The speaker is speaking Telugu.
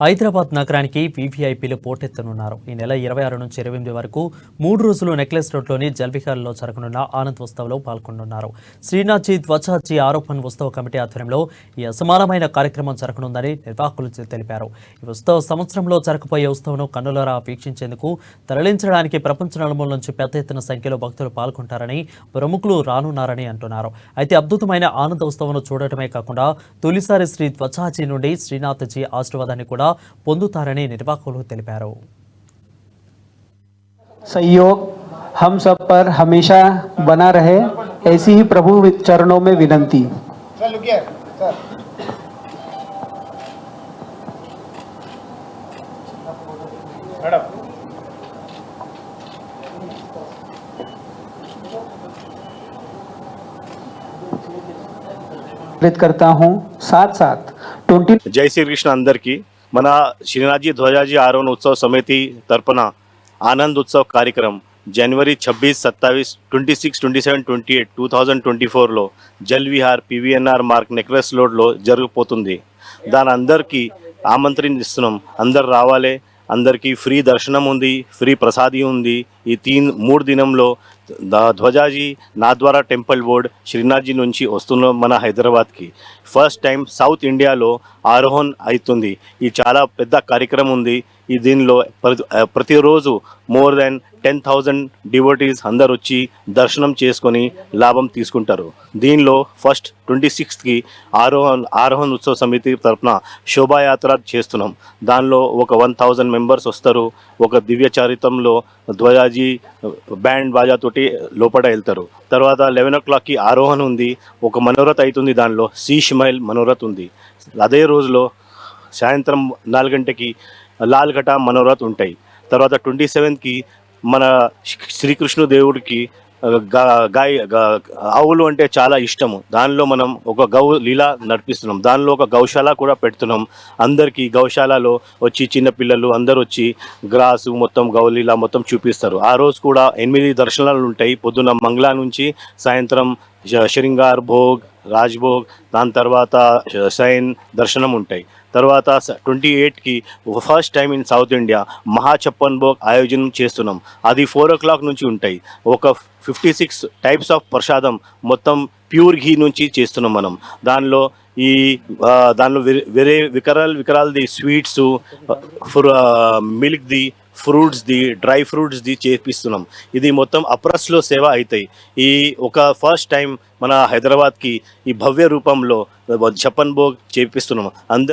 హైదరాబాద్ నగరానికి వీవీఐపీలు పోటెత్తనున్నారు. ఈ నెల 26 నుంచి 28 వరకు 3 రోజులు నెక్లెస్ రోడ్లోని జల్విహార్లో జరగనున్న ఆనంద్ ఉత్సవ్లో పాల్గొనున్నారు. శ్రీనాథ్జీ ధ్వజాజీ ఆరోపణ ఉత్సవ కమిటీ ఆధ్వర్యంలో ఈ అసమానమైన కార్యక్రమం జరగనుందని నిర్వాహకులు తెలిపారు. ఈ ఉత్సవ సంవత్సరంలో జరగబోయే ఉత్సవం కన్నులారా వీక్షించేందుకు తరలించడానికి ప్రపంచ నలుమూల నుంచి పెద్ద ఎత్తున సంఖ్యలో భక్తులు పాల్గొంటారని, ప్రముఖులు రానున్నారని అంటున్నారు. అయితే అద్భుతమైన ఆనంద ఉత్సవం చూడటమే కాకుండా తొలిసారి శ్రీ ధ్వజాజీ నుండి శ్రీనాథ్జీ ఆశీర్వాదాన్ని కూడా పొందుతారని నిర్వాహకులు తెలిపారు. सहयोग हम सब पर हमेशा बना रहे, ऐसी ही प्रभु चरणों में विनंती। करता हूं साथ साथ 20 जय श्री कृष्ण अंदर की మన శ్రీనాథ్జీ ధ్వజాజీ ఆరోహణ ఉత్సవ సమితి తరపున ఆనంద్ ఉత్సవ్ కార్యక్రమం జనవరి 26, 27, 27, 28, 2024లో జల్ విహార్ పివిఎన్ఆర్ మార్క్ నెక్లెస్ రోడ్లో జరగబోతుంది. దాని అందరికీ ఆమంత్రిస్తున్నాం. అందరు రావాలి. అందరికీ ఫ్రీ దర్శనం ఉంది, ఫ్రీ ప్రసాదీ ఉంది. ఈ 3 దినంలో ధ్వజాజీ నాథ్వారా టెంపుల్ బోర్డ్ శ్రీనాథ్జీ నుంచి వస్తున్నాం మన హైదరాబాద్కి. ఫస్ట్ టైం సౌత్ ఇండియాలో ఆరోహణ అవుతుంది. ఇది చాలా పెద్ద కార్యక్రమం ఉంది. ఈ దీనిలో ప్రతిరోజు మోర్ దెన్ 10,000 డివోటీస్ అందరు వచ్చి దర్శనం చేసుకొని లాభం తీసుకుంటారు. దీనిలో ఫస్ట్ 26కి ఆరోహణ ఉత్సవ సమితి తరఫున శోభాయాత్ర చేస్తున్నాం. దానిలో ఒక 1,000 మెంబర్స్ వస్తారు. ఒక దివ్య చరిత్రంలో ధ్వజాజీ బ్యాండ్ బాజాతోటి లోపల వెళ్తారు. తర్వాత 11 o'clockకి ఆరోహణ ఉంది. ఒక మనోరథ్ అవుతుంది. దానిలో శీష్-మహల్ మనోరథ్ ఉంది. అదే రోజులో సాయంత్రం 4 గంటకి లాల్ ఘటా మనోరథ్ ఉంటాయి. తర్వాత 27కి మన శ్రీకృష్ణ దేవుడికి ఆవులు అంటే చాలా ఇష్టము. దానిలో మనం ఒక గౌ లీలా నడిపిస్తున్నాం. దానిలో ఒక గౌశాల కూడా పెడుతున్నాం. అందరికీ గౌశాలలో వచ్చి చిన్నపిల్లలు అందరు వచ్చి గ్రాసు మొత్తం గౌలీలా మొత్తం చూపిస్తారు. ఆ రోజు కూడా 8 దర్శనాలు ఉంటాయి. పొద్దున మంగళ నుంచి సాయంత్రం శృంగార్ భోగ్, రాజ్భోగ్, దాని తర్వాత సైన్ దర్శనం ఉంటాయి. తర్వాత 28కి first time in South India Mahachappan Bhog ఆయోజనం చేస్తున్నాం. అది 4 o'clock నుంచి ఉంటాయి. ఒక 56 టైప్స్ ఆఫ్ ప్రసాదం మొత్తం ప్యూర్ ఘీ నుంచి చేస్తున్నాం మనం. దానిలో వేరే వికరాలది స్వీట్స్, మిల్క్ది, ఫ్రూట్స్ది, డ్రై ఫ్రూట్స్ది చేపిస్తున్నాం. ఇది మొత్తం అప్రస్లో సేవ అవుతాయి. ఈ ఒక ఫస్ట్ టైం మన హైదరాబాద్కి ఈ భవ్య రూపంలో ఛప్పన్ భోగ్ చేపిస్తున్నాం. అందరు